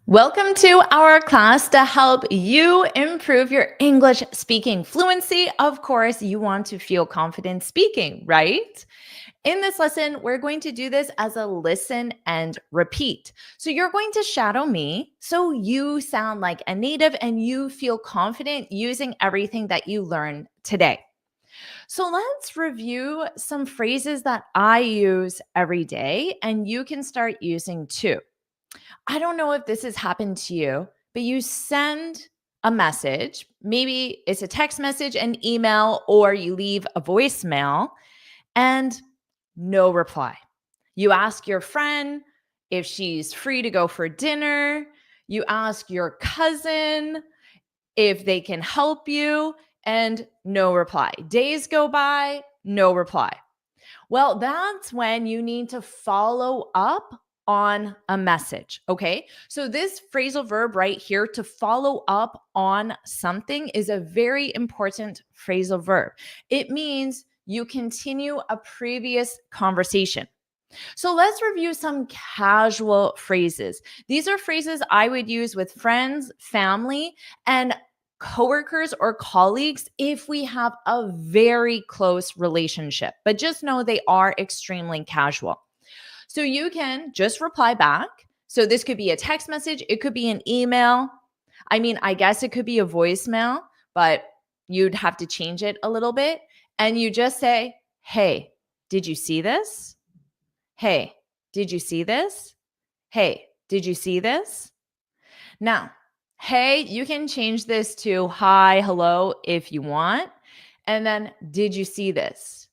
Welcome to our class to help you improve your English speaking fluency. Of course, you want to feel confident speaking, right? In this lesson, we're going to do this as a listen and repeat. So you're going to shadow me so you sound like a native and you feel confident using everything that you learned today. So let's review some phrases that I use every day and you can start using too. I don't know if this has happened to you, but you send a message. Maybe it's a text message, an email, or you leave a voicemail and no reply. You ask your friend if she's free to go for dinner. You ask your cousin if they can help you, and no reply. Days go by, no reply. Well, that's when you need to follow up on a message. Okay. So, this phrasal verb right here, to follow up on something, is a very important phrasal verb. It means you continue a previous conversation. So, let's review some casual phrases. These are phrases I would use with friends, family, and coworkers or colleagues if we have a very close relationship. But just know they are extremely casual. So you can just reply back. So this could be a text message, it could be an email. I mean, I guess it could be a voicemail, but you'd have to change it a little bit. And you just say, "Hey, did you see this? Hey, did you see this? Hey, did you see this?" Now, hey, you can change this to hi, hello if you want. And then, did you see this?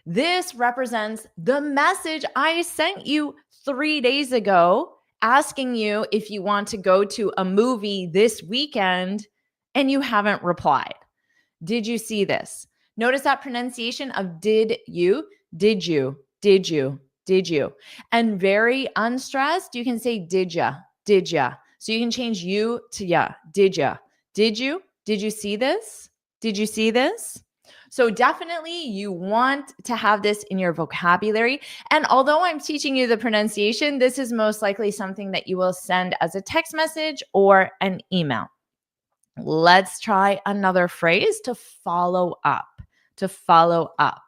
This represents the message I sent you 3 days ago asking you if you want to go to a movie this weekend and you haven't replied. Did you see this? Notice that pronunciation of did you, did you, did you, did you. And very unstressed, you can say did ya, did ya. So you can change you to ya, did ya. Did you? Did you see this? Did you see this? So definitely you want to have this in your vocabulary. And although I'm teaching you the pronunciation, this is most likely something that you will send as a text message or an email. Let's try another phrase to follow up. To follow up.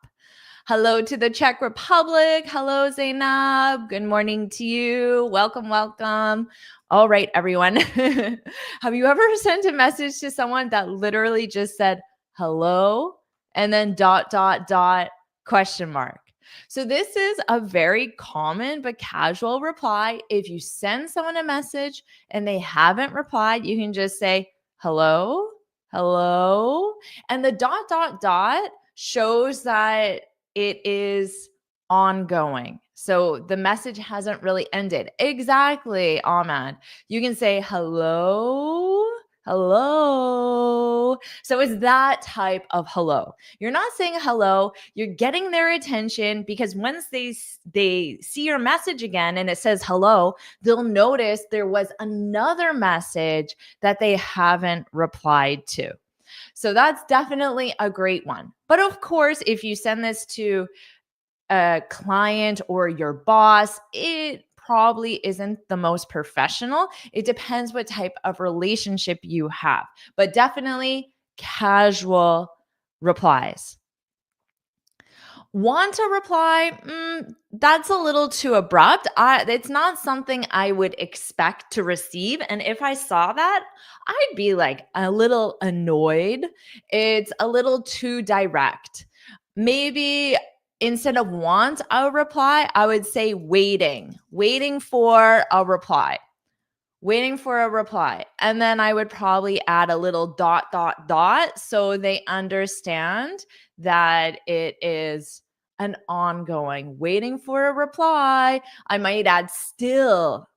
Hello to the Czech Republic. Hello, Zainab. Good morning to you. Welcome, welcome. All right, everyone. Have you ever sent a message to someone that literally just said hello and then dot, dot, dot, question mark? So, this is a very common but casual reply. If you send someone a message and they haven't replied, you can just say, hello, hello. And the dot, dot, dot shows that it is ongoing. So the message hasn't really ended. Exactly, Ahmad. You can say hello, hello. So it's that type of hello. You're not saying hello, you're getting their attention because once they see your message again and it says hello, they'll notice there was another message that they haven't replied to. So that's definitely a great one. But of course, if you send this to a client or your boss, it probably isn't the most professional. It depends what type of relationship you have, but definitely casual replies. Want to reply? That's a little too abrupt. It's not something I would expect to receive. And if I saw that, I'd be like a little annoyed. It's a little too direct. Maybe instead of want a reply, I would say waiting for a reply. Waiting for a reply. And then I would probably add a little dot, dot, dot so they understand that it is an ongoing waiting for a reply. I might add still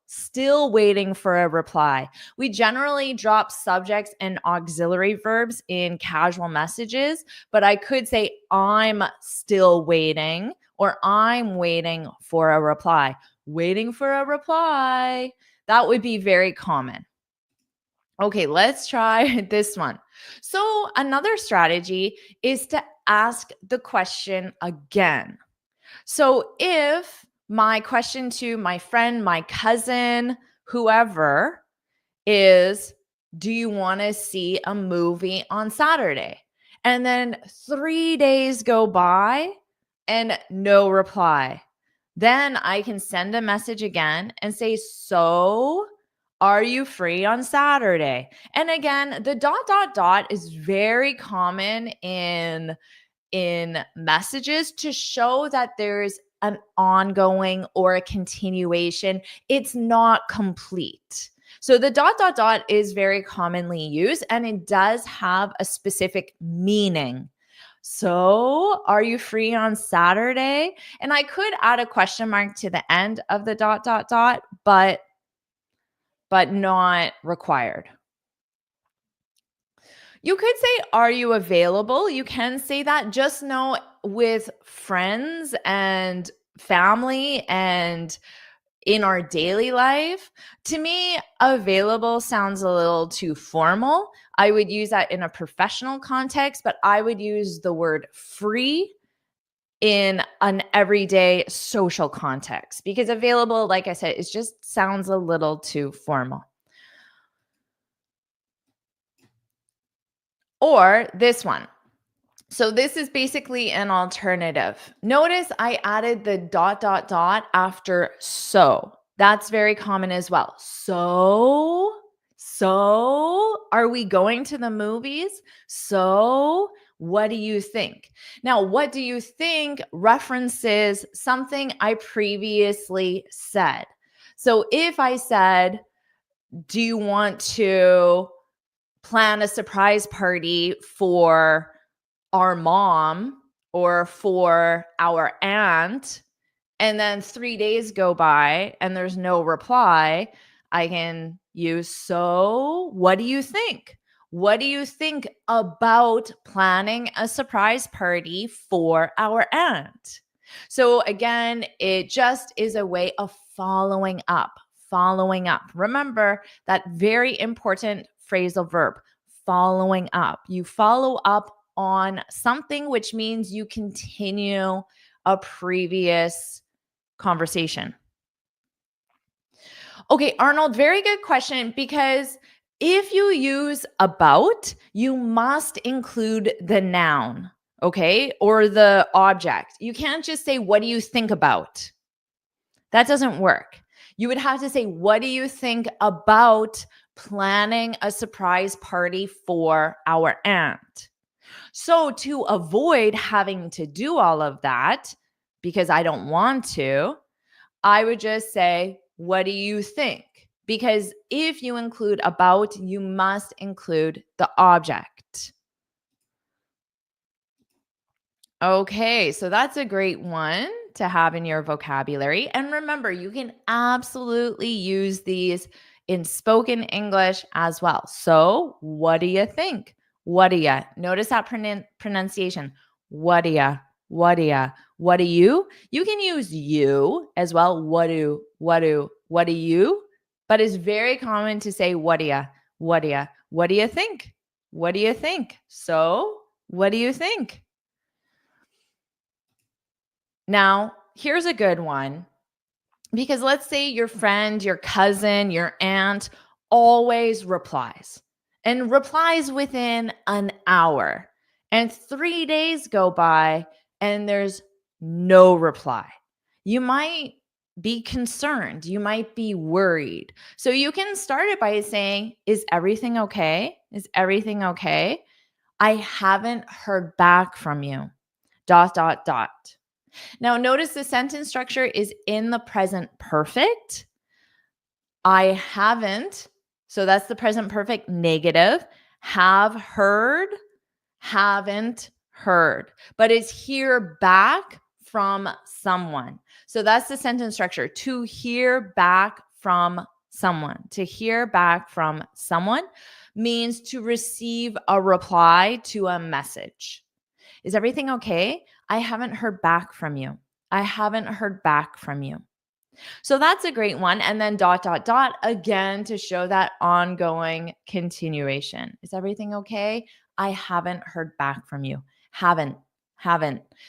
waiting for a reply. We generally drop subjects and auxiliary verbs in casual messages, but I could say I'm still waiting or I'm waiting for a reply. Waiting for a reply. That would be very common. Okay, let's try this one. So, another strategy is to ask the question again. So, if my question to my friend, my cousin, whoever is, do you want to see a movie on Saturday? And then 3 days go by and no reply. Then I can send a message again and say, so are you free on Saturday? And again, the dot, dot, dot is very common in messages to show that there's an ongoing or a continuation. It's not complete. So the dot, dot, dot is very commonly used and it does have a specific meaning. So are you free on Saturday? And I could add a question mark to the end of the dot, dot, dot, but not required. You could say, are you available? You can say that. Just know with friends and family and in our daily life, to me, available sounds a little too formal. I would use that in a professional context, but I would use the word free in an everyday social context because available, like I said, it just sounds a little too formal. Or this one. So this is basically an alternative. Notice I added the dot, dot, dot after so. That's very common as well. So are we going to the movies? So what do you think? Now, what do you think references something I previously said. So if I said, do you want to plan a surprise party for our mom or for our aunt, and then 3 days go by and there's no reply, I can use, so what do you think? What do you think about planning a surprise party for our aunt? So again, it just is a way of following up. Remember that very important phrasal verb, following up. You follow up on something, which means you continue a previous conversation. Okay, Arnold, very good question, because if you use about, you must include the noun, okay, or the object. You can't just say, what do you think about? That doesn't work. You would have to say, what do you think about planning a surprise party for our aunt? So to avoid having to do all of that, because I don't want to, I would just say, what do you think? Because if you include about, you must include the object. Okay, so that's a great one to have in your vocabulary. And remember, you can absolutely use these in spoken English as well. So, what do you think? What do you? Notice that pronunciation. What do you? What do you? What do you? You can use you as well. What do you? But it's very common to say, what do you? What do you? What do you think? What do you think? So, what do you think? Now, here's a good one, because let's say your friend, your cousin, your aunt always replies and replies within an hour, and 3 days go by and there's no reply. You might be concerned. You might be worried. So you can start it by saying, is everything okay? Is everything okay? I haven't heard back from you. ... Now, notice the sentence structure is in the present perfect. I haven't, so that's the present perfect negative. Have heard, haven't heard, but it's hear back from someone. So that's the sentence structure, to hear back from someone. To hear back from someone means to receive a reply to a message. Is everything okay? I haven't heard back from you. I haven't heard back from you. So that's a great one. And then ... again to show that ongoing continuation. Is everything okay? I haven't heard back from you. Haven't.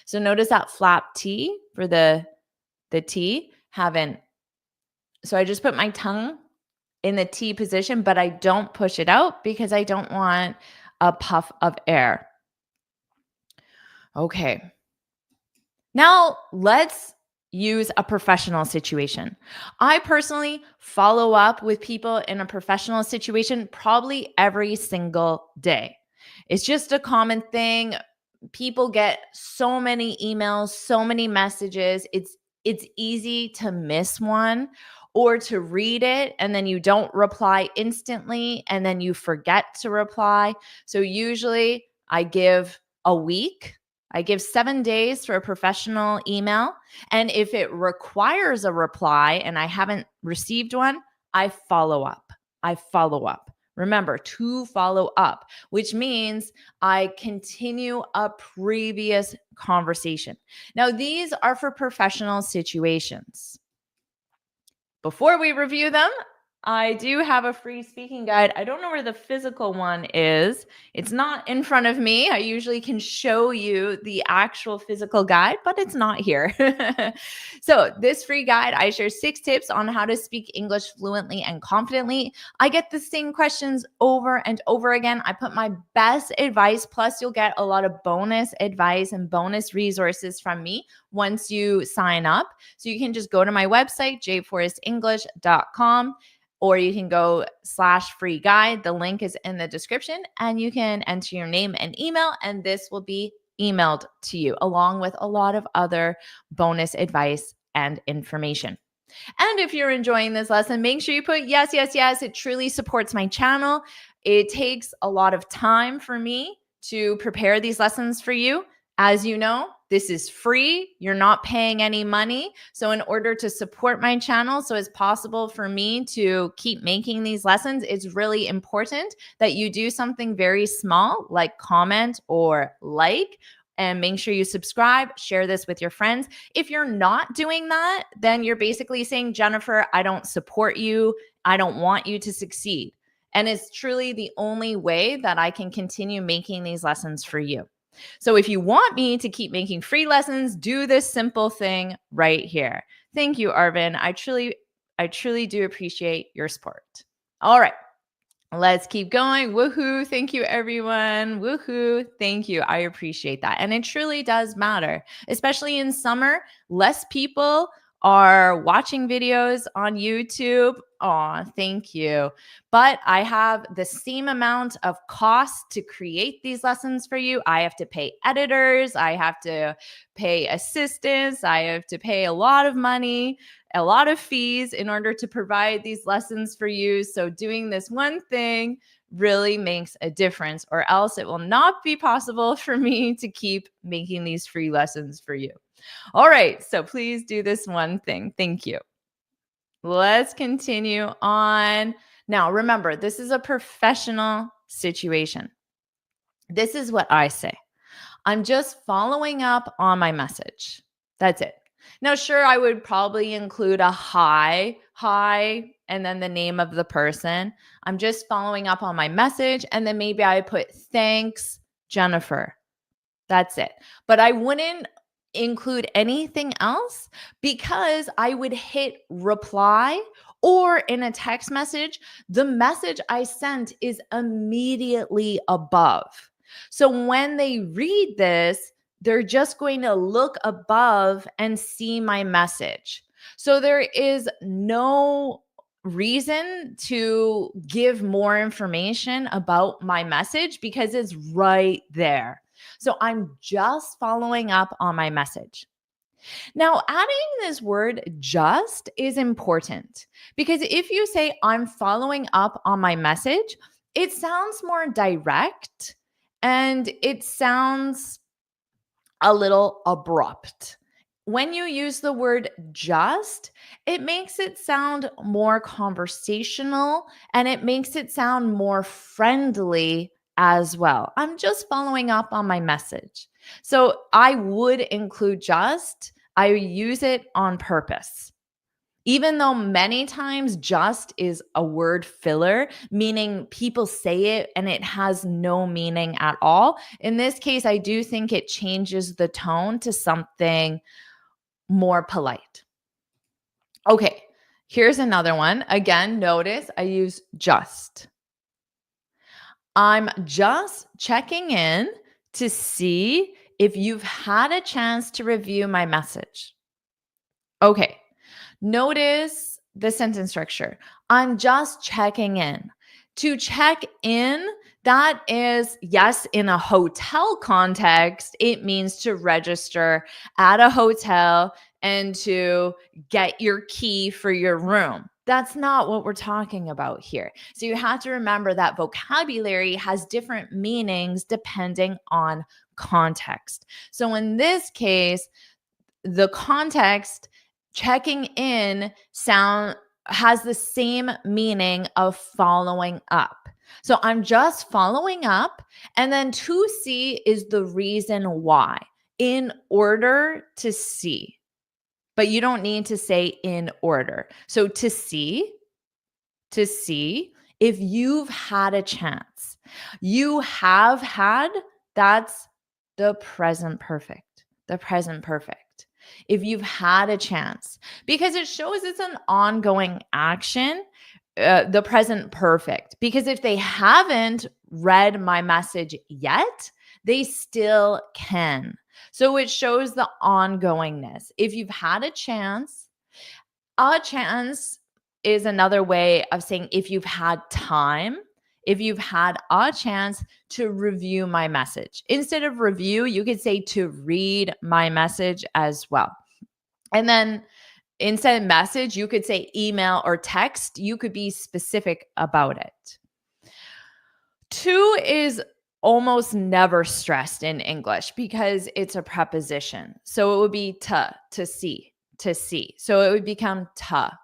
So notice that flap T for the T. Haven't. So I just put my tongue in the T position, but I don't push it out because I don't want a puff of air. Okay. Now let's use a professional situation. I personally follow up with people in a professional situation probably every single day. It's just a common thing. People get so many emails, so many messages. It's easy to miss one or to read it and then you don't reply instantly and then you forget to reply. So usually I give a week. I give 7 days for a professional email. And if it requires a reply and I haven't received one, I follow up. I follow up. Remember, to follow up, which means I continue a previous conversation. Now, these are for professional situations. Before we review them, I do have a free speaking guide. I don't know where the physical one is. It's not in front of me. I usually can show you the actual physical guide, but it's not here. So, this free guide, I share 6 tips on how to speak English fluently and confidently. I get the same questions over and over again. I put my best advice, plus, you'll get a lot of bonus advice and bonus resources from me once you sign up. So, you can just go to my website, jforrestenglish.com. Or you can go /free guide. The link is in the description and you can enter your name and email and this will be emailed to you along with a lot of other bonus advice and information. And if you're enjoying this lesson, make sure you put yes, yes, yes. It truly supports my channel. It takes a lot of time for me to prepare these lessons for you. As you know, this is free. You're not paying any money. So in order to support my channel, so it's possible for me to keep making these lessons, it's really important that you do something very small like comment or like, and make sure you subscribe, share this with your friends. If you're not doing that, then you're basically saying, Jennifer, I don't support you. I don't want you to succeed. And it's truly the only way that I can continue making these lessons for you. So if you want me to keep making free lessons, do this simple thing right here. Thank you, Arvin. I truly do appreciate your support. All right. Let's keep going. Woohoo. Thank you, everyone. Woohoo. Thank you. I appreciate that. And it truly does matter, especially in summer. Less people are watching videos on YouTube. Aw, thank you. But I have the same amount of cost to create these lessons for you. I have to pay editors. I have to pay assistants. I have to pay a lot of money, a lot of fees in order to provide these lessons for you. So doing this one thing really makes a difference, or else it will not be possible for me to keep making these free lessons for you. All right, so please do this one thing. Thank you. Let's continue on. Now, remember, this is a professional situation. This is what I say. I'm just following up on my message. That's it. Now, sure, I would probably include a hi, and then the name of the person. I'm just following up on my message. And then maybe I put thanks, Jennifer. That's it. But I wouldn't include anything else because I would hit reply, or in a text message, the message I sent is immediately above. So when they read this, they're just going to look above and see my message. So there is no reason to give more information about my message because it's right there. So I'm just following up on my message. Now, adding this word just is important because if you say I'm following up on my message, it sounds more direct and it sounds a little abrupt. When you use the word just, it makes it sound more conversational and it makes it sound more friendly as well. I'm just following up on my message. So I would include just, I use it on purpose. Even though many times just is a word filler, meaning people say it and it has no meaning at all. In this case, I do think it changes the tone to something more polite. Okay, Here's another one. Again, notice I use just. I'm just checking in to see if you've had a chance to review my message. Okay. Notice the sentence structure. I'm just checking in. To check in, that is, yes, in a hotel context, it means to register at a hotel and to get your key for your room. That's not what we're talking about here. So you have to remember that vocabulary has different meanings depending on context. So in this case, the context checking in sound has the same meaning of following up. So I'm just following up, and then to see is the reason why, in order to see. But you don't need to say in order. So to see if you've had a chance. You have had, that's the present perfect. The present perfect. If you've had a chance, because it shows it's an ongoing action, the present perfect. Because if they haven't read my message yet, they still can. So it shows the ongoingness. If you've had a chance is another way of saying if you've had time, if you've had a chance to review my message. Instead of review, you could say to read my message as well. And then instead of message, you could say email or text. You could be specific about it. To is almost never stressed in English because it's a preposition. So it would be to see, to see. So it would become ta.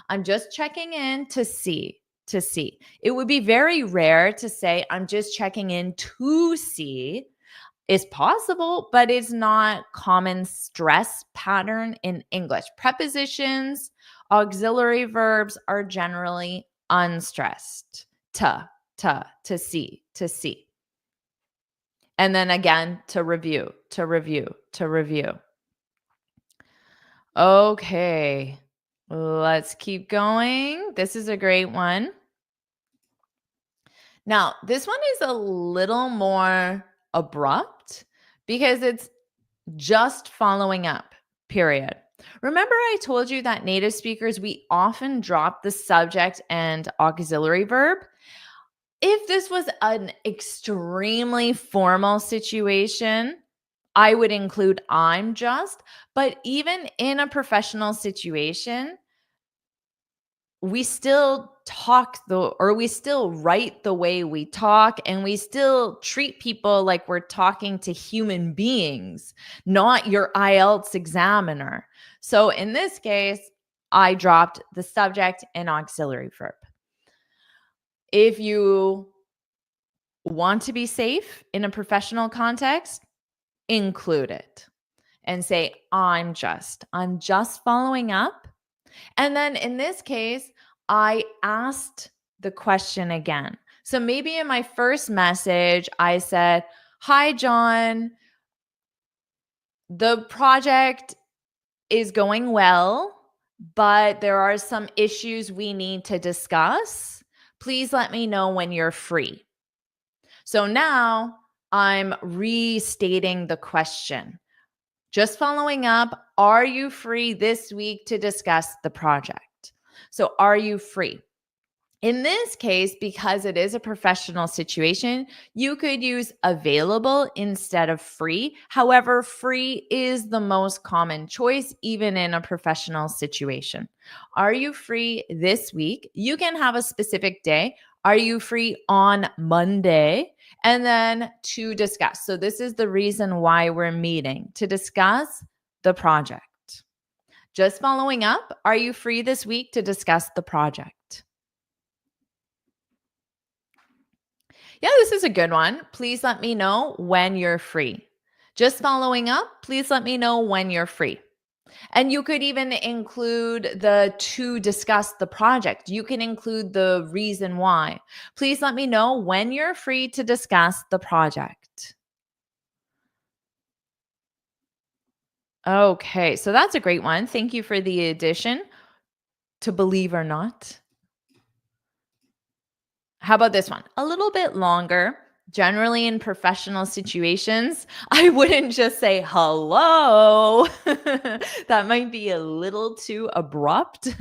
I'm just checking in to see, to see. It would be very rare to say, I'm just checking in to see. It's possible, but it's not common stress pattern in English. Prepositions, auxiliary verbs are generally unstressed. To see, to see. And then again, to review, to review, to review. Okay, let's keep going. This is a great one. Now, this one is a little more abrupt because it's just following up, period. Remember, I told you that native speakers, we often drop the subject and auxiliary verb. If this was an extremely formal situation, I would include I'm just, but even in a professional situation, we still we still write the way we talk, and we still treat people like we're talking to human beings, not your IELTS examiner. So in this case, I dropped the subject and auxiliary verb. If you want to be safe in a professional context, include it and say, I'm just following up. And then in this case, I asked the question again. So maybe in my first message, I said, hi, John, the project is going well, but there are some issues we need to discuss. Please let me know when you're free. So now I'm restating the question. Just following up, are you free this week to discuss the project? So are you free? In this case, because it is a professional situation, you could use available instead of free. However, free is the most common choice, even in a professional situation. Are you free this week? You can have a specific day. Are you free on Monday? And then to discuss. So this is the reason why we're meeting, to discuss the project. Just following up, are you free this week to discuss the project? Yeah, this is a good one. Please let me know when you're free. Just following up, please let me know when you're free. And you could even include the to discuss the project. You can include the reason why. Please let me know when you're free to discuss the project. Okay, so that's a great one. Thank you for the addition. to believe or not. How about this one? A little bit longer. Generally, in professional situations, I wouldn't just say hello. That might be a little too abrupt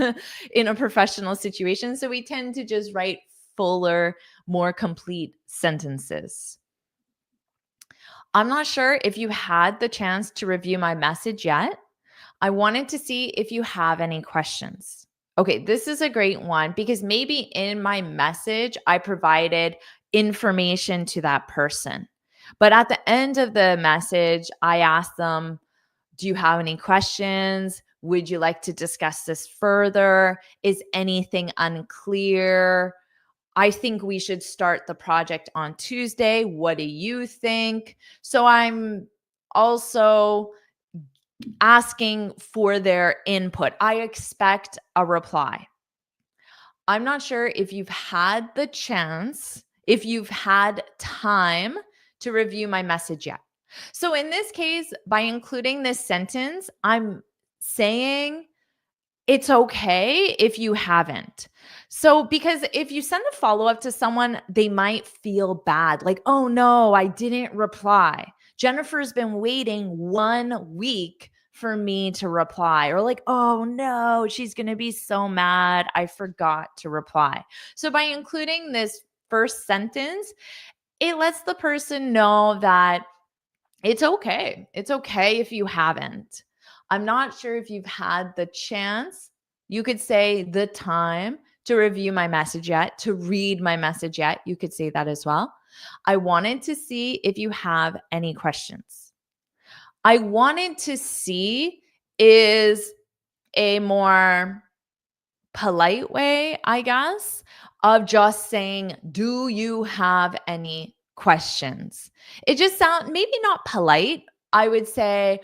in a professional situation. So we tend to just write fuller, more complete sentences. I'm not sure if you had the chance to review my message yet. I wanted to see if you have any questions. Okay, this is a great one because maybe in my message, I provided information to that person. But at the end of the message, I asked them, do you have any questions? Would you like to discuss this further? Is anything unclear? I think we should start the project on Tuesday. What do you think? So I'm also asking for their input. I expect a reply. I'm not sure if you've had the chance, if you've had time to review my message yet. So in this case, by including this sentence, I'm saying it's okay if you haven't. So, because if you send a follow up to someone, they might feel bad, like, oh no, I didn't reply. Jennifer's been waiting 1 week for me to reply, or like, oh no, she's going to be so mad. I forgot to reply. So, by including this first sentence, it lets the person know that it's okay. It's okay if you haven't. I'm not sure if you've had the chance. You could say the time to review my message yet, to read my message yet. You could say that as well. I wanted to see if you have any questions. I wanted to see is a more polite way, I guess, of just saying, do you have any questions? It just sounds maybe not polite. I would say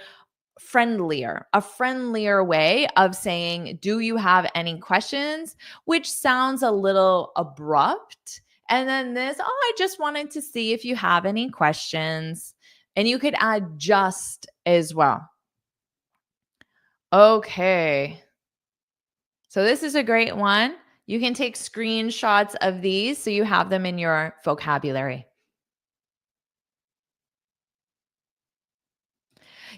friendlier, a friendlier way of saying, do you have any questions? Which sounds a little abrupt. And then this, oh, I just wanted to see if you have any questions. And you could add just as well. Okay. So this is a great one. You can take screenshots of these so you have them in your vocabulary.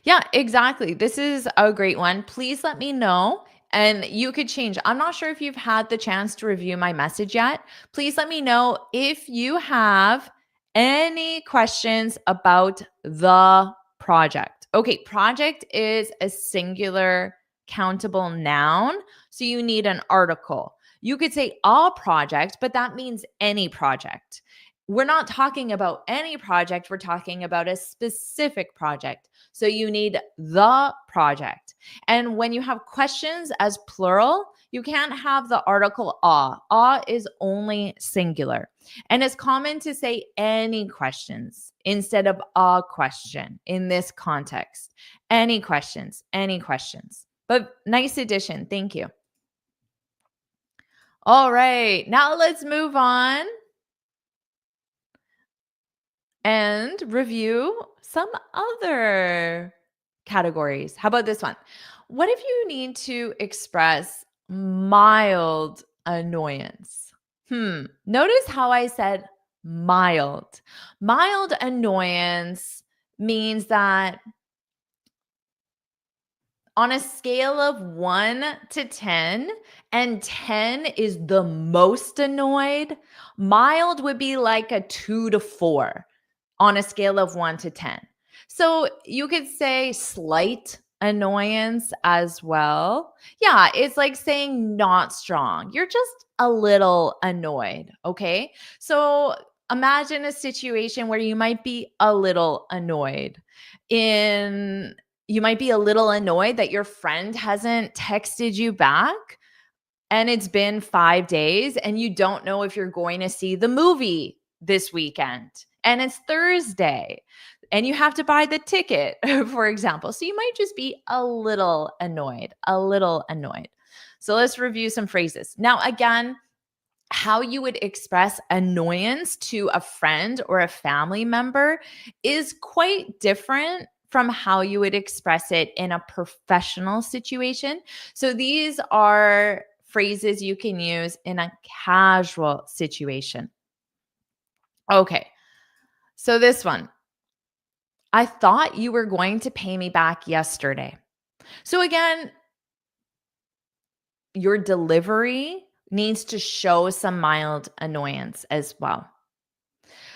Yeah, exactly. This is a great one. Please let me know. And you could change. I'm not sure if you've had the chance to review my message yet. Please let me know if you have any questions about the project. Okay, project is a singular countable noun. So you need an article. You could say a project, but that means any project. We're not talking about any project, we're talking about a specific project. So you need the project. And when you have questions as plural, you can't have the article a. A is only singular. And it's common to say any questions instead of a question in this context. Any questions, any questions. But nice addition. Thank you. All right. Now let's move on and review some other categories. How about this one? What if you need to express mild annoyance? Notice how I said mild. Mild annoyance means that on a scale of 1 to 10, and 10 is the most annoyed, mild would be like a 2 to 4 on a scale of 1 to 10. So you could say slight annoyance as well. Yeah, it's like saying not strong. You're just a little annoyed. Okay. So imagine a situation where you might be a little annoyed. You might be a little annoyed that your friend hasn't texted you back and it's been 5 days and you don't know if you're going to see the movie this weekend and it's Thursday and you have to buy the ticket, for example. So you might just be a little annoyed, a little annoyed. So let's review some phrases. Now, again, how you would express annoyance to a friend or a family member is quite different from how you would express it in a professional situation. So these are phrases you can use in a casual situation. Okay, so this one, I thought you were going to pay me back yesterday. So again, your delivery needs to show some mild annoyance as well.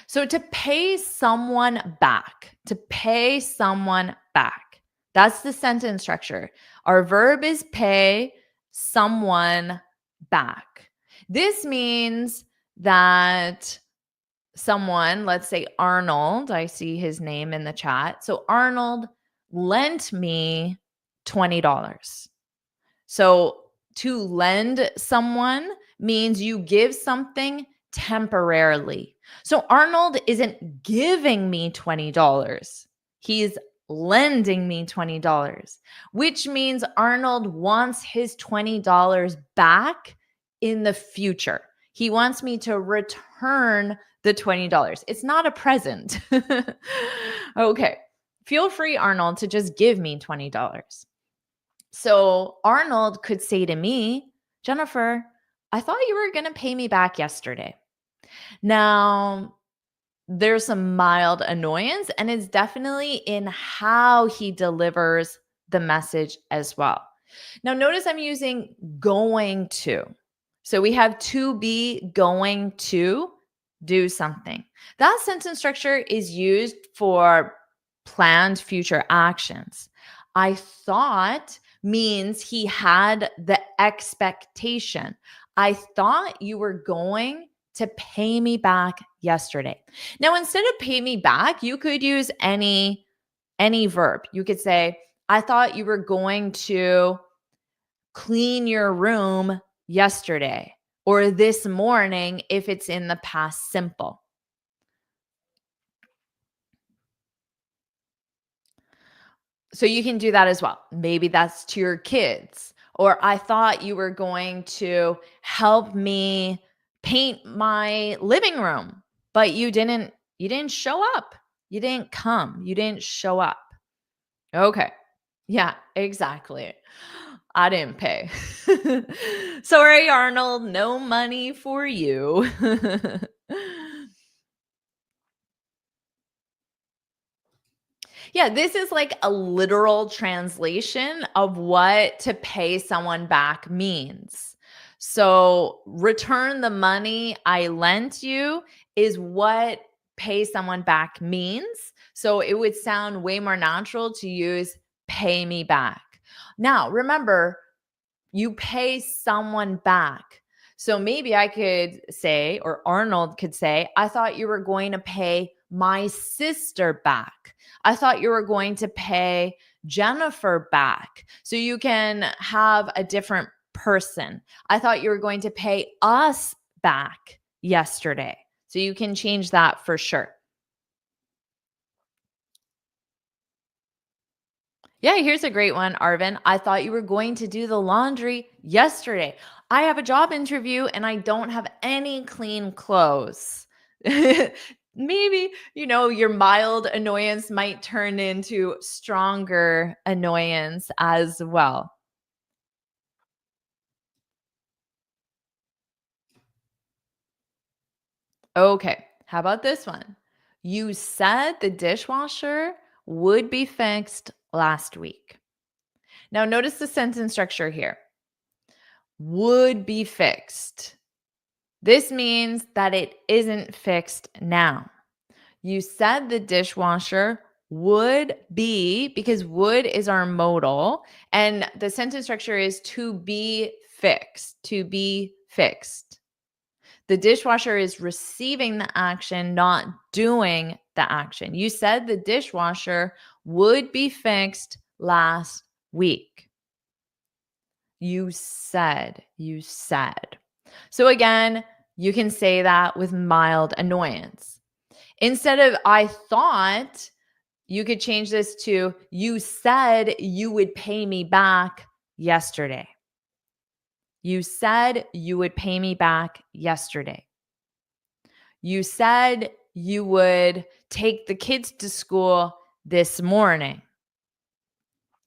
So to pay someone back, that's the sentence structure. Our verb is pay someone back. This means that someone, let's say Arnold, I see his name in the chat. So Arnold lent me $20. So to lend someone means you give something temporarily. So Arnold isn't giving me $20. He's lending me $20, which means Arnold wants his $20 back in the future. He wants me to return the $20. It's not a present. Okay. Feel free, Arnold, to just give me $20. So Arnold could say to me, Jennifer, I thought you were going to pay me back yesterday. Now, there's some mild annoyance, and it's definitely in how he delivers the message as well. Now, notice I'm using going to. So we have to be going to do something. That sentence structure is used for planned future actions. I thought means he had the expectation. I thought you were going to pay me back yesterday. Now, instead of pay me back, you could use any verb. You could say, I thought you were going to clean your room yesterday or this morning if it's in the past simple. So you can do that as well. Maybe that's to your kids. Or I thought you were going to help me paint my living room, but you didn't show up. You didn't come. You didn't show up. Okay. Yeah, exactly. I didn't pay. Sorry, Arnold, no money for you. Yeah, this is like a literal translation of what to pay someone back means. So, return the money I lent you is what pay someone back means. So, it would sound way more natural to use pay me back. Now, remember, you pay someone back. So maybe I could say, or Arnold could say, I thought you were going to pay my sister back. I thought you were going to pay Jennifer back. So you can have a different person. I thought you were going to pay us back yesterday. So you can change that for sure. Yeah, here's a great one, Arvin. I thought you were going to do the laundry yesterday. I have a job interview and I don't have any clean clothes. Maybe, your mild annoyance might turn into stronger annoyance as well. Okay, how about this one? You said the dishwasher would be fixed last week. Now, notice the sentence structure here. Would be fixed. This means that it isn't fixed now. You said the dishwasher would be, because would is our modal, and the sentence structure is to be fixed, to be fixed. The dishwasher is receiving the action, not doing the action. You said the dishwasher would be fixed last week. You said. So again, you can say that with mild annoyance. Instead of I thought, you could change this to you said you would pay me back yesterday. You said you would pay me back yesterday. You said you would take the kids to school this morning.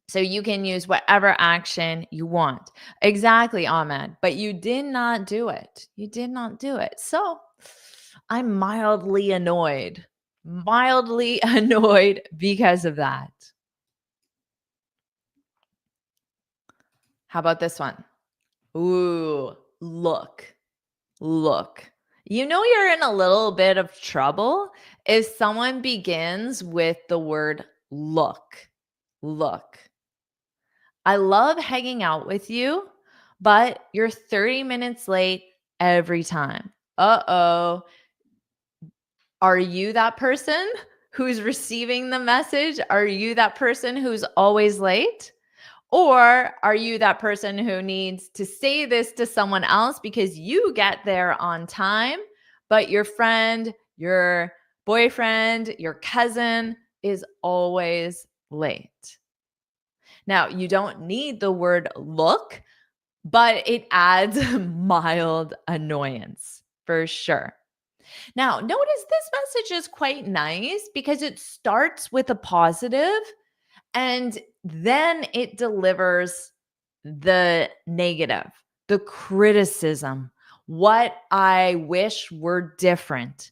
So you can use whatever action you want. Exactly, Ahmed. But you did not do it. You did not do it. So I'm mildly annoyed. Mildly annoyed because of that. How about this one? Ooh, look. Look. You know you're in a little bit of trouble if someone begins with the word look. Look. I love hanging out with you, but you're 30 minutes late every time. Uh-oh. Are you that person who's receiving the message? Are you that person who's always late? Or are you that person who needs to say this to someone else because you get there on time, but your friend, your boyfriend, your cousin is always late? Now, you don't need the word look, but it adds mild annoyance for sure. Now, notice this message is quite nice because it starts with a positive and then it delivers the negative, the criticism, what I wish were different.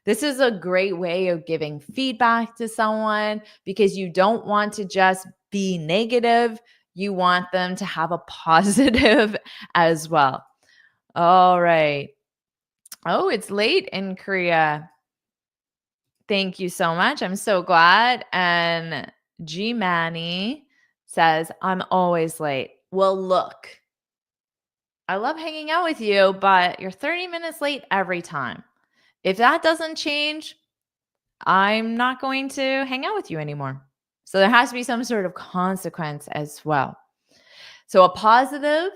This is a great way of giving feedback to someone because you don't want to just be negative. You want them to have a positive as well. All right. Oh, it's late in Korea. Thank you so much. I'm so glad. And G Manny says, I'm always late. Well, look, I love hanging out with you, but you're 30 minutes late every time. If that doesn't change, I'm not going to hang out with you anymore. So there has to be some sort of consequence as well. So a positive,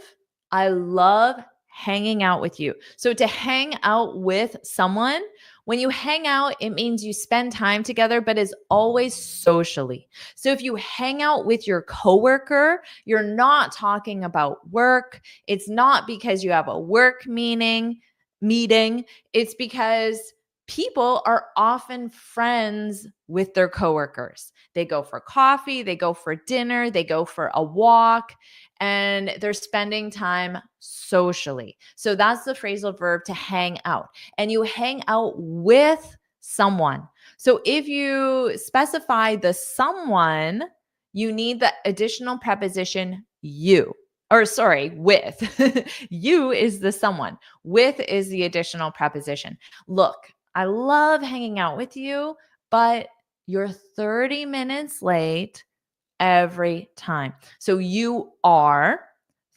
I love hanging out with you. So to hang out with someone, when you hang out, it means you spend time together, but is always socially. So if you hang out with your coworker, you're not talking about work. It's not because you have a work meeting. It's because people are often friends with their coworkers. They go for coffee, they go for dinner, they go for a walk, and they're spending time socially. So that's the phrasal verb to hang out. And you hang out with someone. So if you specify the someone, you need the additional preposition you. Or sorry, with. You is the someone. With is the additional preposition. Look, I love hanging out with you, but you're 30 minutes late every time. So you are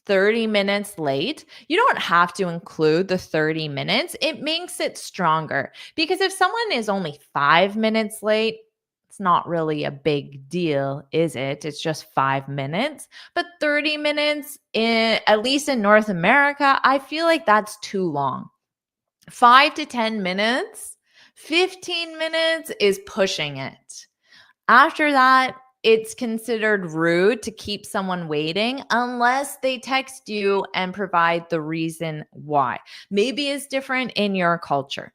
30 minutes late. You don't have to include the 30 minutes. It makes it stronger because if someone is only 5 minutes late, it's not really a big deal, is it? It's just 5 minutes. But 30 minutes, at least in North America, I feel like that's too long. 5 to 10 minutes, 15 minutes is pushing it. After that, it's considered rude to keep someone waiting unless they text you and provide the reason why. Maybe it's different in your culture,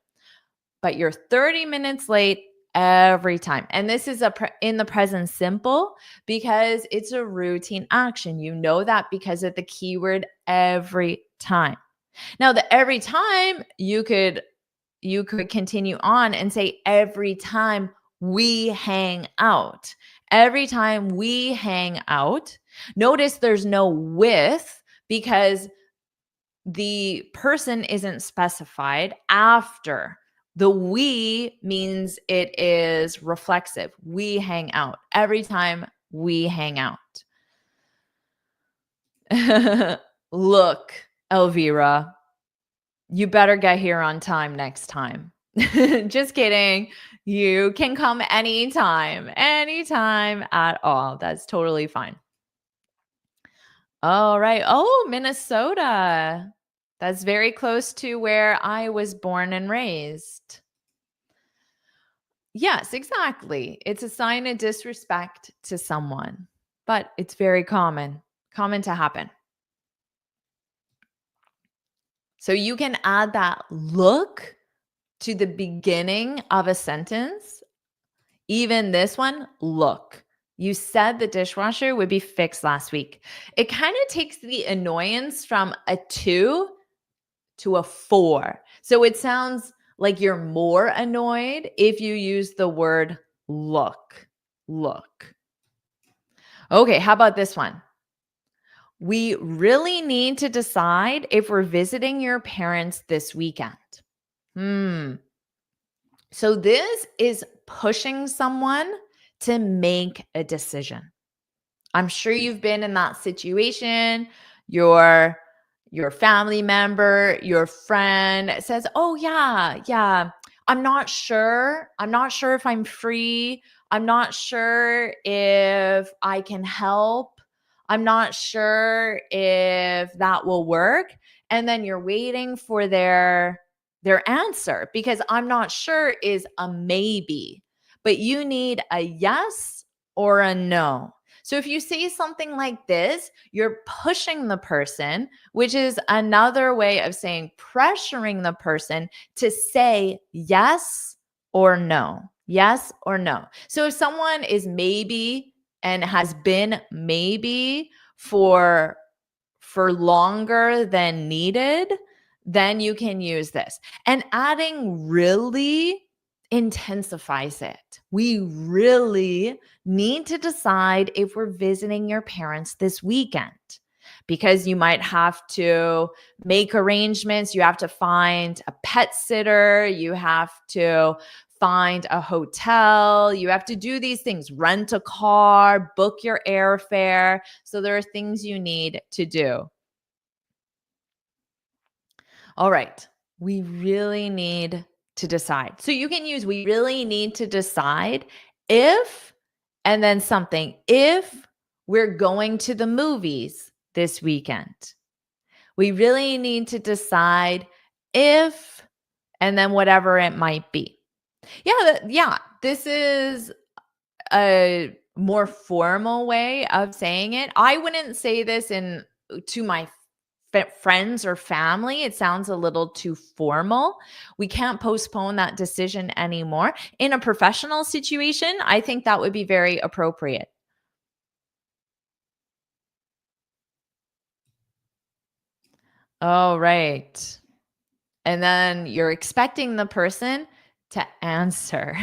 but you're 30 minutes late every time. And this is in the present simple because it's a routine action. You know that because of the keyword every time. Now, the every time you could continue on and say every time we hang out. Every time we hang out, notice there's no with because the person isn't specified after. The we means it is reflexive. We hang out. Every time we hang out. Look, Elvira, you better get here on time next time. Just kidding. You can come anytime at all. That's totally fine. All right. Oh, Minnesota. That's very close to where I was born and raised. Yes, exactly. It's a sign of disrespect to someone, but it's very common to happen. So you can add that look to the beginning of a sentence. Even this one, look. You said the dishwasher would be fixed last week. It kind of takes the annoyance from a 2 to a 4. So it sounds like you're more annoyed if you use the word look. Look. Okay, how about this one? We really need to decide if we're visiting your parents this weekend. So this is pushing someone to make a decision. I'm sure you've been in that situation. Your family member, your friend says, "Oh yeah, I'm not sure. I'm not sure if I'm free. I'm not sure if I can help. I'm not sure if that will work." And then you're waiting for their answer because I'm not sure is a maybe, but you need a yes or a no. So if you say something like this, you're pushing the person, which is another way of saying pressuring the person to say yes or no. Yes or no. So if someone is maybe and has been maybe for longer than needed, then you can use this. And adding really intensifies it. We really need to decide if we're visiting your parents this weekend because you might have to make arrangements. You have to find a pet sitter. You have to find a hotel. You have to do these things, rent a car, book your airfare. So there are things you need to do. All right. We really need to decide. So you can use we really need to decide if and then something. If we're going to the movies this weekend, we really need to decide if and then whatever it might be. Yeah, this is a more formal way of saying it. I wouldn't say this to my friends or family. It sounds a little too formal. We can't postpone that decision anymore. In a professional situation, I think that would be very appropriate. Oh, right. And then you're expecting the person to answer.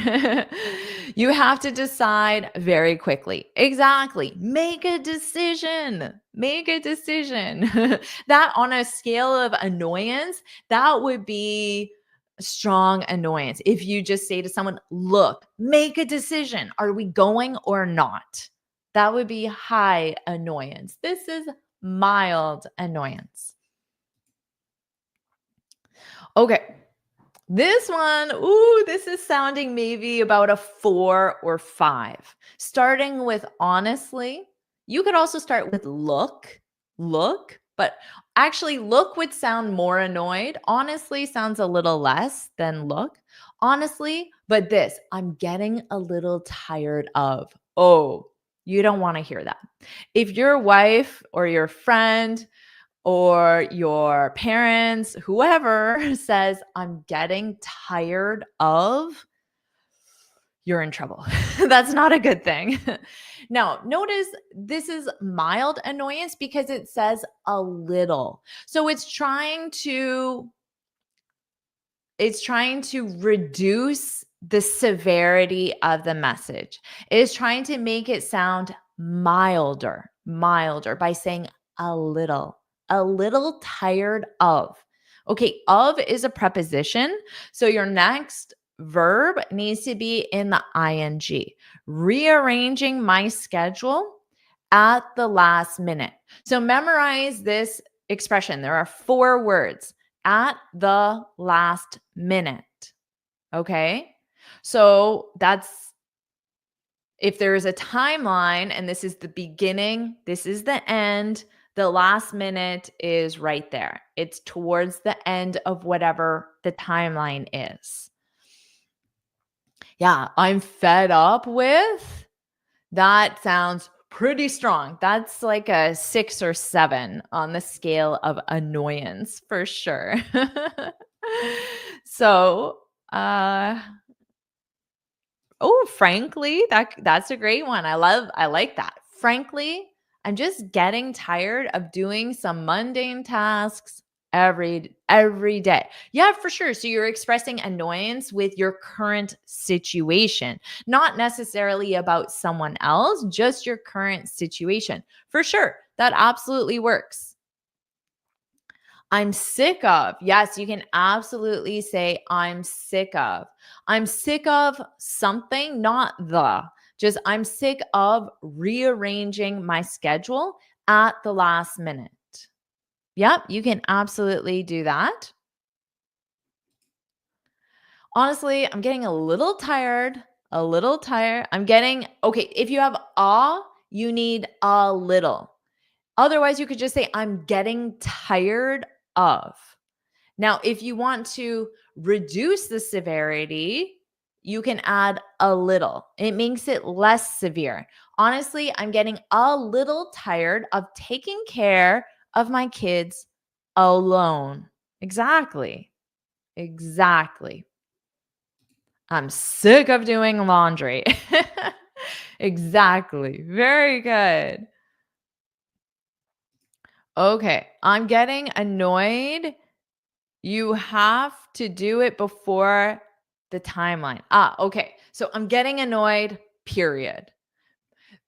You have to decide very quickly. Exactly. Make a decision. Make a decision. That on a scale of annoyance, that would be strong annoyance. If you just say to someone, look, make a decision. Are we going or not? That would be high annoyance. This is mild annoyance. Okay. This one, this is sounding maybe about a 4 or 5. Starting with honestly, you could also start with look, but actually look would sound more annoyed. Honestly sounds a little less than look. Honestly, but this, I'm getting a little tired of. Oh, you don't want to hear that. If your wife or your friend or your parents, whoever says, I'm getting tired of, you're in trouble. That's not a good thing. Now, notice this is mild annoyance because it says a little. So it's trying to reduce the severity of the message. It's trying to make it sound milder by saying a little tired of. Okay, of is a preposition. So your next verb needs to be in the ing. Rearranging my schedule at the last minute. So memorize this expression. There are 4 words at the last minute. Okay. So that's if there is a timeline and this is the beginning, this is the end, the last minute is right there. It's towards the end of whatever the timeline is. Yeah, I'm fed up with. That sounds pretty strong. That's like a 6 or 7 on the scale of annoyance for sure. So, Oh, frankly, that's a great one. I like that. Frankly, I'm just getting tired of doing some mundane tasks every day. Yeah, for sure. So you're expressing annoyance with your current situation, not necessarily about someone else, just your current situation. For sure. That absolutely works. I'm sick of. Yes, you can absolutely say, I'm sick of. I'm sick of something, not the. Just, I'm sick of rearranging my schedule at the last minute. Yep, you can absolutely do that. Honestly, I'm getting a little tired. A little tired. Okay, if you have you need a little. Otherwise, you could just say, I'm getting tired of. Now, if you want to reduce the severity, you can add a little. It makes it less severe. Honestly, I'm getting a little tired of taking care of my kids alone. Exactly. Exactly. I'm sick of doing laundry. Exactly. Very good. Okay. I'm getting annoyed. You have to do it before the timeline. Okay. So I'm getting annoyed, period.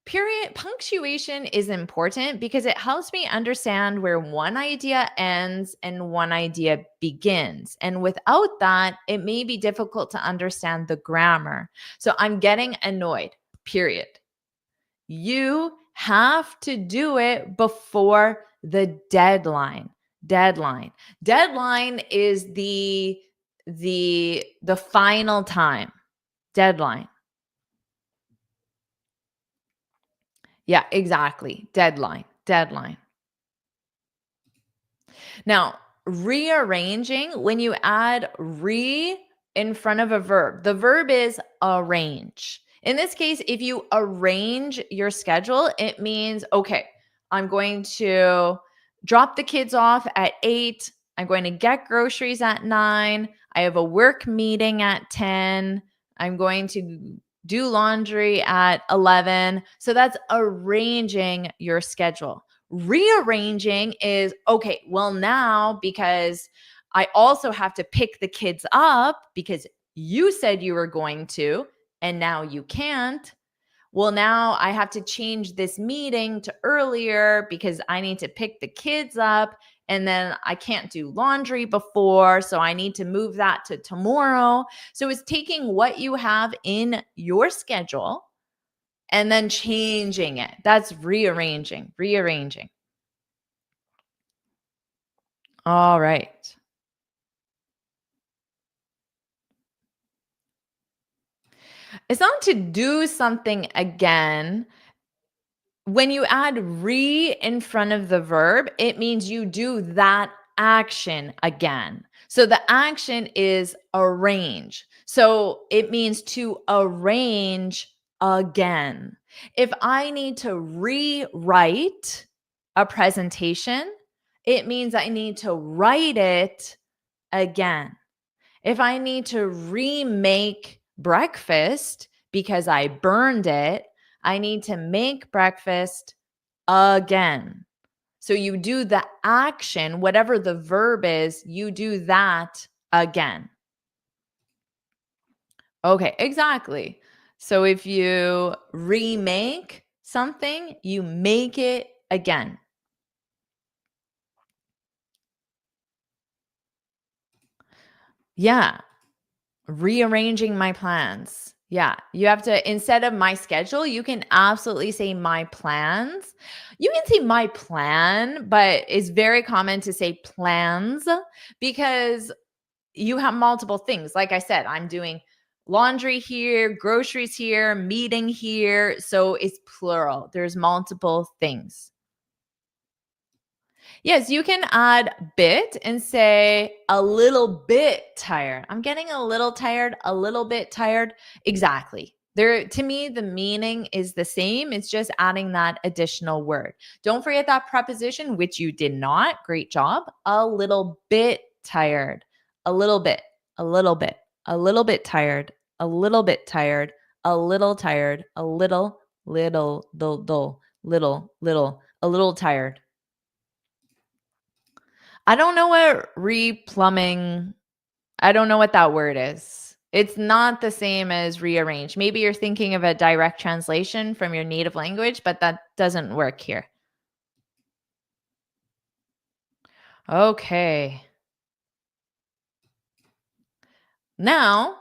Period. Punctuation is important because it helps me understand where one idea ends and one idea begins. And without that, it may be difficult to understand the grammar. So I'm getting annoyed, period. You have to do it before the deadline. Deadline is the final time. Deadline. Yeah, exactly. Deadline. Now, rearranging, when you add in front of a verb, the verb is arrange. In this case, if you arrange your schedule, it means, okay, I'm going to drop the kids off at 8. I'm going to get groceries at 9. I have a work meeting at 10. I'm going to do laundry at 11. So that's arranging your schedule. Rearranging is, okay, well, now because I also have to pick the kids up because you said you were going to, and now you can't. Well, now I have to change this meeting to earlier because I need to pick the kids up, and then I can't do laundry before. So I need to move that to tomorrow. So it's taking what you have in your schedule and then changing it. That's rearranging. All right. It's not to do something again. When you add in front of the verb, it means you do that action again. So the action is arrange. So it means to arrange again. If I need to rewrite a presentation, it means I need to write it again. If I need to remake breakfast because I burned it, I need to make breakfast again. So you do the action, whatever the verb is, you do that again. Okay, exactly. So if you remake something, you make it again. Yeah. Rearranging my plans. Yeah, you have to, instead of my schedule, you can absolutely say my plans. You can say my plan, but it's very common to say plans because you have multiple things. Like I said, I'm doing laundry here, groceries here, meeting here. So it's plural. There's multiple things. Yes, you can add bit and say a little bit tired. I'm getting a little tired, a little bit tired. Exactly. There, to me, the meaning is the same. It's just adding that additional word. Don't forget that preposition, which you did not. Great job. A little bit tired. A little bit, a little bit, a little bit tired, a little bit tired, a little tired, a a little tired. I don't know what replumbing, I don't know what that word is. It's not the same as rearrange. Maybe you're thinking of a direct translation from your native language, but that doesn't work here. Okay. Now,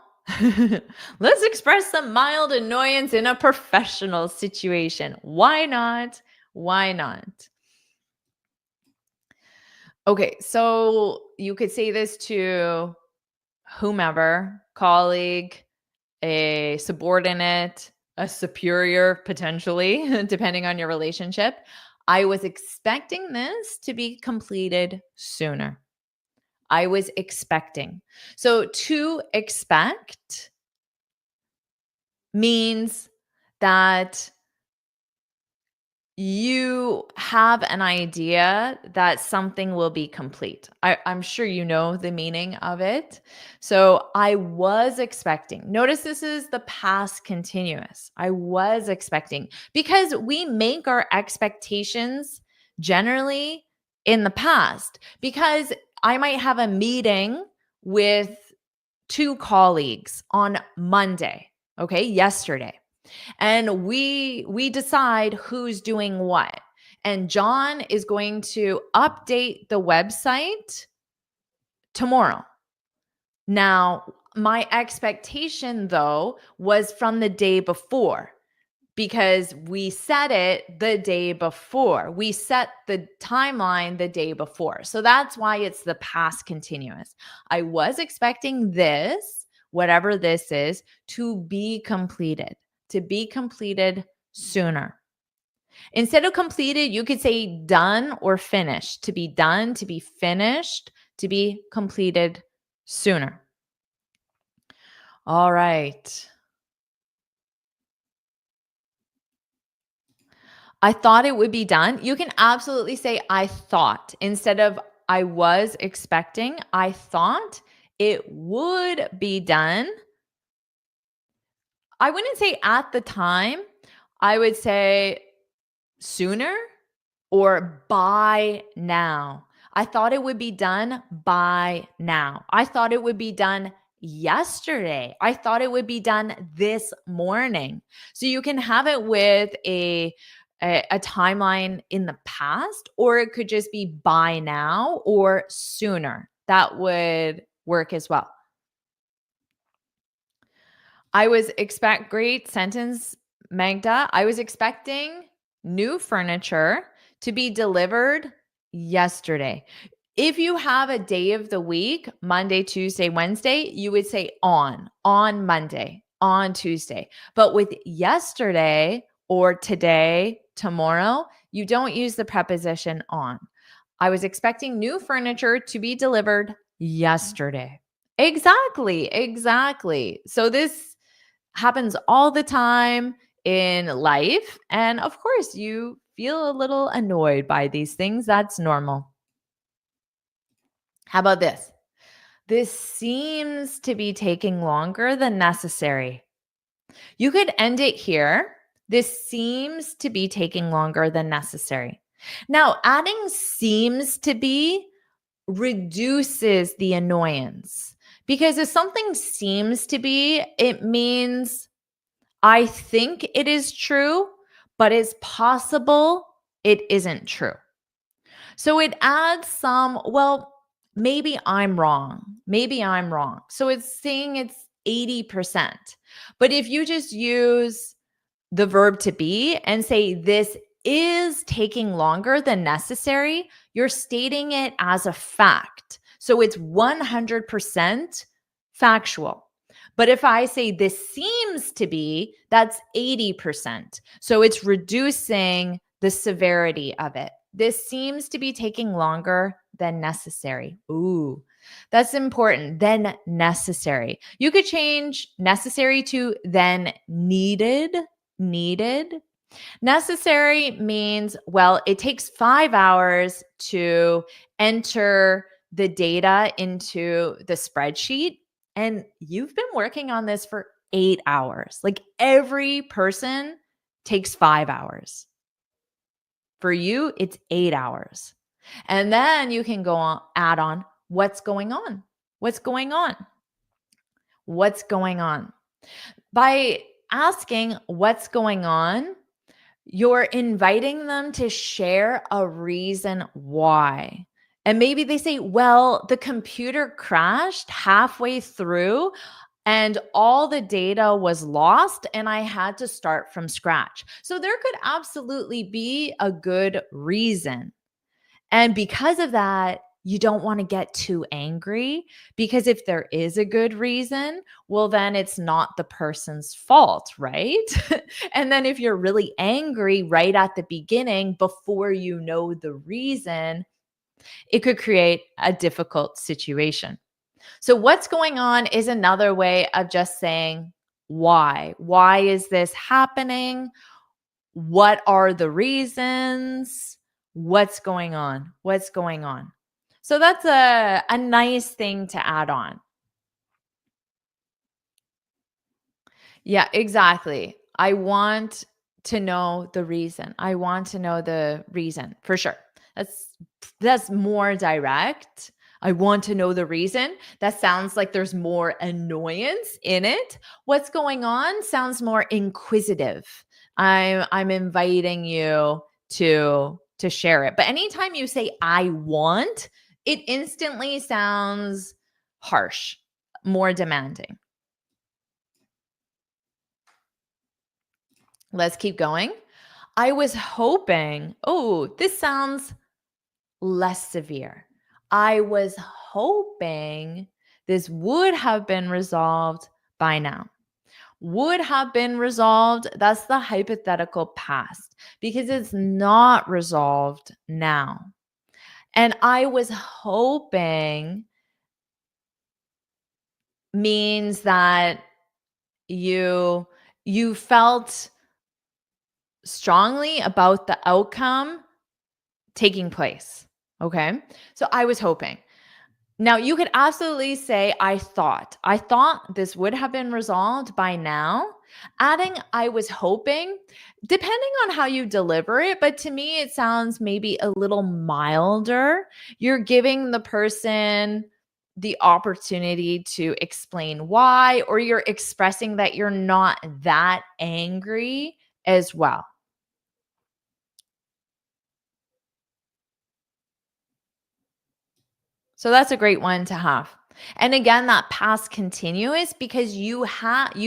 let's express some mild annoyance in a professional situation. Why not? Why not? Okay, so you could say this to whomever, colleague, a subordinate, a superior, potentially, depending on your relationship. I was expecting this to be completed sooner. I was expecting. So to expect means that you have an idea that something will be complete. I'm sure you know the meaning of it. So I was expecting. Notice this is the past continuous. I was expecting because we make our expectations generally in the past because I might have a meeting with two colleagues on Monday, okay, yesterday. And we decide who's doing what. And John is going to update the website tomorrow. Now, my expectation though was from the day before because we set it the day before. We set the timeline the day before. So that's why it's the past continuous. I was expecting this, whatever this is, to be completed sooner. Instead of completed, you could say done or finished. To be done, to be finished, to be completed sooner. All right. I thought it would be done. You can absolutely say I thought instead of I was expecting. I thought it would be done. I wouldn't say at the time. I would say sooner or by now. I thought it would be done by now. I thought it would be done yesterday. I thought it would be done this morning. So you can have it with a timeline in the past, or it could just be by now or sooner. That would work as well. Great sentence, Magda. I was expecting new furniture to be delivered yesterday. If you have a day of the week, Monday, Tuesday, Wednesday, you would say on Monday, on Tuesday. But with yesterday or today, tomorrow, you don't use the preposition on. I was expecting new furniture to be delivered yesterday. Exactly. So this happens all the time in life. And of course, you feel a little annoyed by these things. That's normal. How about this? This seems to be taking longer than necessary. You could end it here. This seems to be taking longer than necessary. Now, adding seems to be reduces the annoyance because if something seems to be, it means I think it is true, but it's possible it isn't true. So it adds some, well, maybe I'm wrong. Maybe I'm wrong. So it's saying it's 80%. But if you just use the verb to be and say this is taking longer than necessary, you're stating it as a fact. So it's 100% factual. But if I say this seems to be, that's 80%. So it's reducing the severity of it. This seems to be taking longer than necessary. Ooh, that's important. Than necessary. You could change necessary to then needed. Necessary means, well, it takes 5 hours to enter the data into the spreadsheet. And you've been working on this for 8 hours. Like every person takes 5 hours. For you, it's 8 hours. And then you can go on, add on what's going on. What's going on? What's going on? By asking what's going on, you're inviting them to share a reason why. And maybe they say, well, the computer crashed halfway through and all the data was lost and I had to start from scratch. So there could absolutely be a good reason. And because of that, you don't want to get too angry because if there is a good reason, well, then it's not the person's fault, right? And then if you're really angry right at the beginning before you know the reason, it could create a difficult situation. So, what's going on is another way of just saying why. Why is this happening? What are the reasons? What's going on? What's going on? So that's a nice thing to add on. Yeah, exactly. I want to know the reason. I want to know the reason for sure. That's more direct. I want to know the reason. That sounds like there's more annoyance in it. What's going on sounds more inquisitive. I'm inviting you to share it. But anytime you say I want, it instantly sounds harsh, more demanding. Let's keep going. I was hoping, oh, this sounds less severe. I was hoping this would have been resolved by now. Would have been resolved, that's the hypothetical past because it's not resolved now. And I was hoping means that you felt strongly about the outcome taking place. Okay. So I was hoping. Now you could absolutely say, I thought this would have been resolved by now. Adding, I was hoping, depending on how you deliver it, but to me, it sounds maybe a little milder. You're giving the person the opportunity to explain why, or you're expressing that you're not that angry as well. So that's a great one to have. And again, that past continuous because you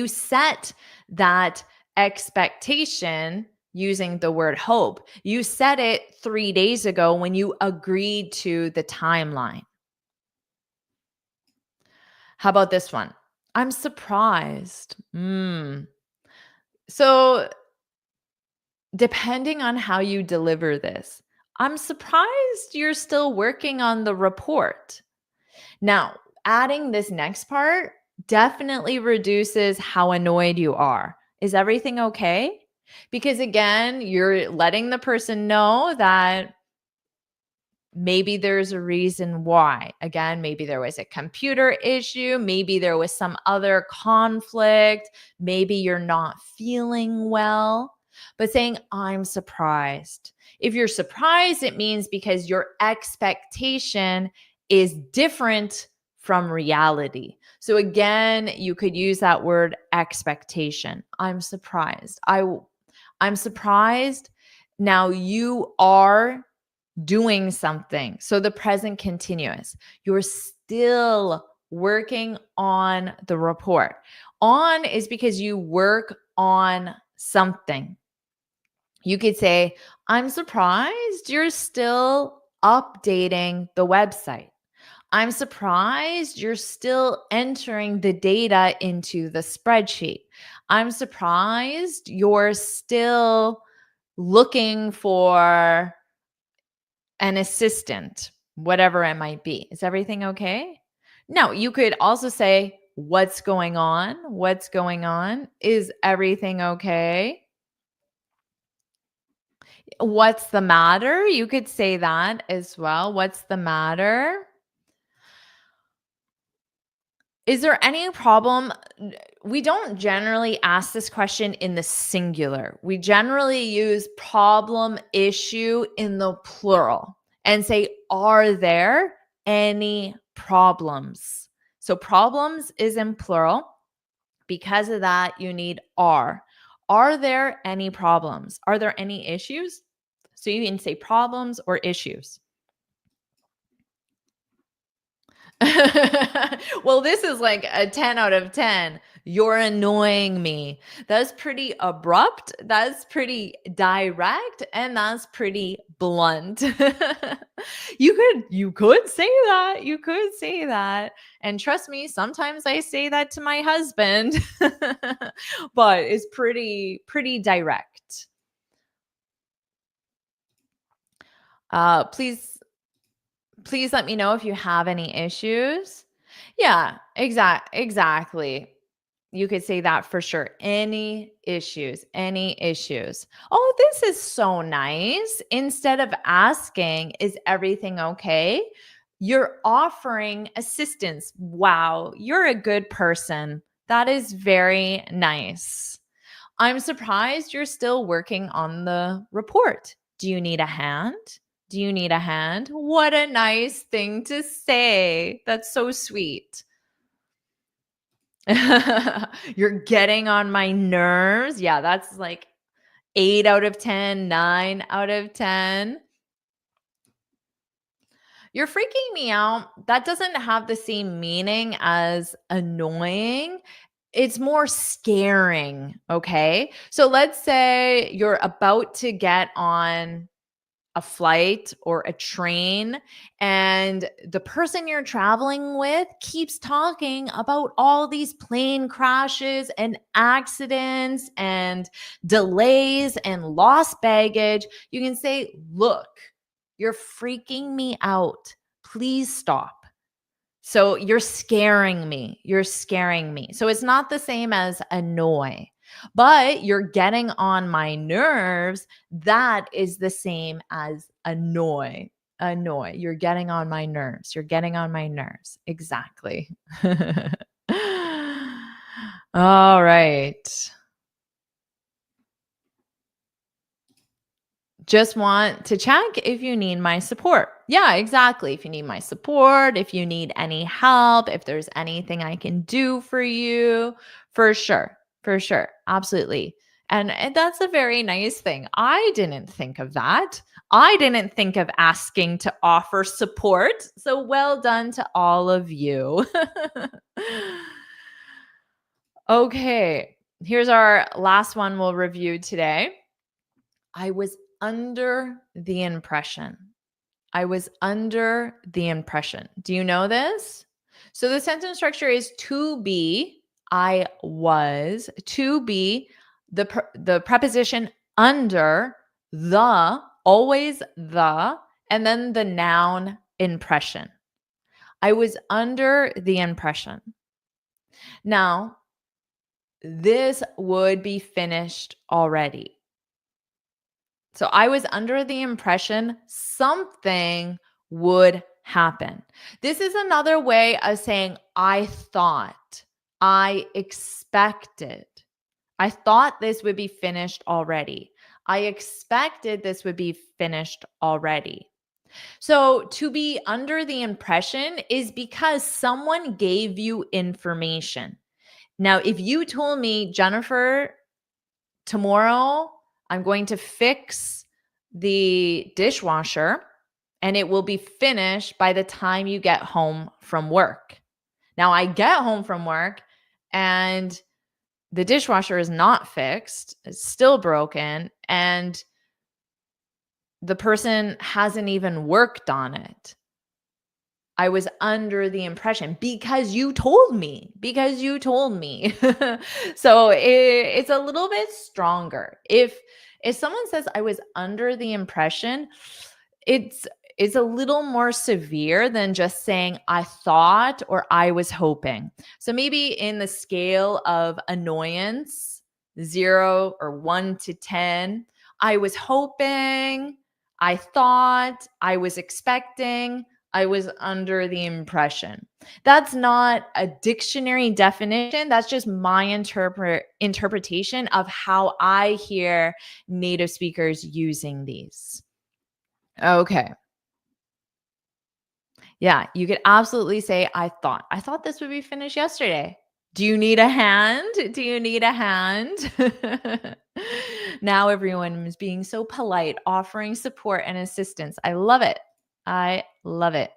set that expectation using the word hope. You set it 3 days ago when you agreed to the timeline. How about this one? I'm surprised. So depending on how you deliver this, I'm surprised you're still working on the report. Now, adding this next part definitely reduces how annoyed you are. Is everything okay? Because again, you're letting the person know that maybe there's a reason why. Again, maybe there was a computer issue, maybe there was some other conflict, maybe you're not feeling well, but saying, I'm surprised. If you're surprised, it means because your expectation is different from reality. So again, you could use that word expectation. I'm surprised. I'm surprised. Now you are doing something. So the present continuous. You're still working on the report. On is because you work on something. You could say, I'm surprised you're still updating the website. I'm surprised you're still entering the data into the spreadsheet. I'm surprised you're still looking for an assistant, whatever it might be. Is everything okay? No, you could also say, what's going on? What's going on? Is everything okay? What's the matter? You could say that as well. What's the matter? Is there any problem? we don't generally ask this question in the singular. We generally use problem, issue in the plural and say, are there any problems? So problems is in plural. Because of that, you need are. Are there any problems? Are there any issues? So you can say problems or issues. Well, this is like a 10 out of 10. You're annoying me. That's pretty abrupt. That's pretty direct. And that's pretty blunt. You could say that. You could say that. And trust me, sometimes I say that to my husband, but it's pretty direct. Please let me know if you have any issues. Yeah, exactly. You could say that for sure. Any issues, any issues. Oh, this is so nice. Instead of asking, is everything okay? You're offering assistance. Wow, you're a good person. That is very nice. I'm surprised you're still working on the report. Do you need a hand? Do you need a hand? What a nice thing to say. That's so sweet. You're getting on my nerves. Yeah, that's like 8 out of 10, 9 out of 10. You're freaking me out. That doesn't have the same meaning as annoying. It's more scaring, okay? So let's say you're about to get on a flight or a train, and the person you're traveling with keeps talking about all these plane crashes and accidents and delays and lost baggage. You can say, look, you're freaking me out. Please stop. So you're scaring me. You're scaring me. So it's not the same as annoy, but you're getting on my nerves. That is the same as annoy. Annoy. You're getting on my nerves. You're getting on my nerves. Exactly. All right. Just want to check if you need my support. Yeah, exactly. If you need my support, if you need any help, if there's anything I can do for you, for sure. For sure. Absolutely. And that's a very nice thing. I didn't think of that. I didn't think of asking to offer support. So well done to all of you. Okay. Here's our last one we'll review today. I was under the impression. I was under the impression. Do you know this? So the sentence structure is to be, I was, to be, the preposition under, the, always the, and then the noun impression. I was under the impression. Now, this would be finished already. So I was under the impression something would happen. This is another way of saying I thought, I expected. I thought this would be finished already. I expected this would be finished already. So to be under the impression is because someone gave you information. Now, if you told me, Jennifer, tomorrow I'm going to fix the dishwasher and it will be finished by the time you get home from work. Now I get home from work and the dishwasher is not fixed, it's still broken, and the person hasn't even worked on it. I was under the impression because you told me, So it's a little bit stronger. If someone says I was under the impression, it's a little more severe than just saying I thought or I was hoping. So maybe in the scale of annoyance, 0 or 1 to 10, I was hoping, I thought, I was expecting. I was under the impression. That's not a dictionary definition. That's just my interpretation of how I hear native speakers using these. Okay. Yeah, you could absolutely say, I thought this would be finished yesterday. Do you need a hand? Do you need a hand? Now everyone is being so polite, offering support and assistance. I love it. I love it.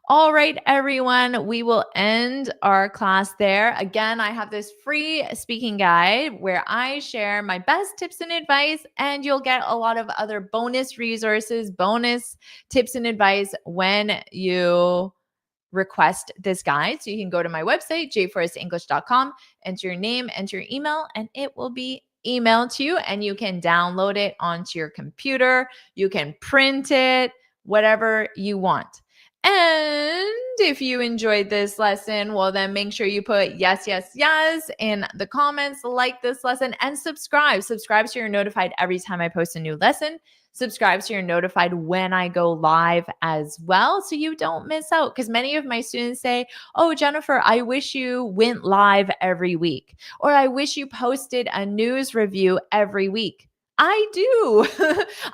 All right, everyone, we will end our class there. Again, I have this free speaking guide where I share my best tips and advice, and you'll get a lot of other bonus resources, bonus tips and advice when you request this guide. So you can go to my website, jforestenglish.com, enter your name, enter your email, and it will be emailed to you, and you can download it onto your computer. You can print it, whatever you want. And if you enjoyed this lesson, well, then make sure you put yes, yes, yes in the comments, like this lesson, and subscribe. Subscribe so you're notified every time I post a new lesson. Subscribe so you're notified when I go live as well, so you don't miss out. Because many of my students say, oh, Jennifer, I wish you went live every week, or I wish you posted a news review every week. I do.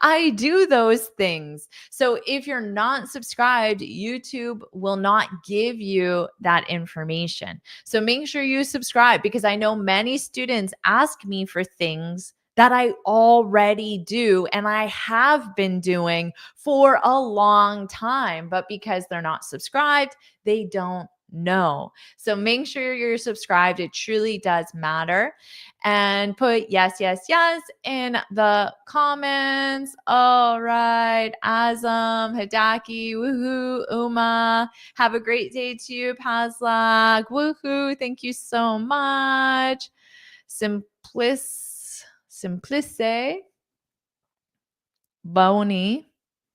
I do those things. So if you're not subscribed, YouTube will not give you that information. So make sure you subscribe, because I know many students ask me for things that I already do and I have been doing for a long time, but because they're not subscribed, they don't know. So make sure you're subscribed. It truly does matter. And put yes, yes, yes in the comments. All right. Azam, Hidaki, woohoo, Uma. Have a great day to you, Pazlak. Woohoo. Thank you so much. Simplice, Boni,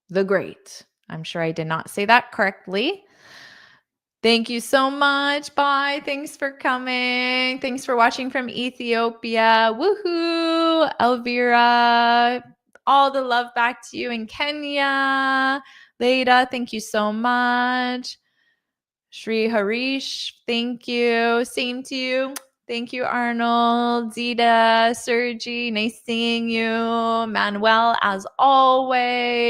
the Great. I'm sure I did not say that correctly. Thank you so much. Bye. Thanks for coming. Thanks for watching from Ethiopia. Woohoo. Elvira. All the love back to you in Kenya. Leda, thank you so much. Shri Harish, thank you. Same to you. Thank you, Arnold, Zita, Sergi. Nice seeing you. Manuel, as always.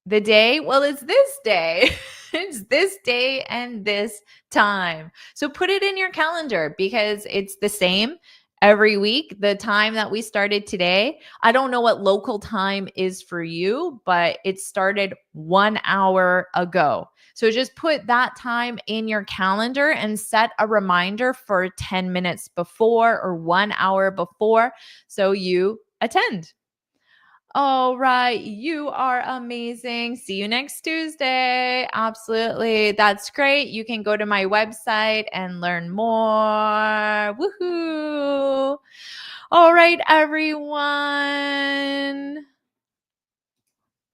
The day? Well, it's this day. It's this day and this time. So put it in your calendar, because it's the same every week. The time that we started today, I don't know what local time is for you, but it started 1 hour ago. So just put that time in your calendar and set a reminder for 10 minutes before or 1 hour before, so you attend. All right. You are amazing. See you next Tuesday. Absolutely. That's great. You can go to my website and learn more. Woohoo. All right, everyone.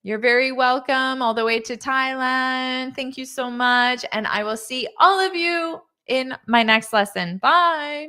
You're very welcome all the way to Thailand. Thank you so much. And I will see all of you in my next lesson. Bye.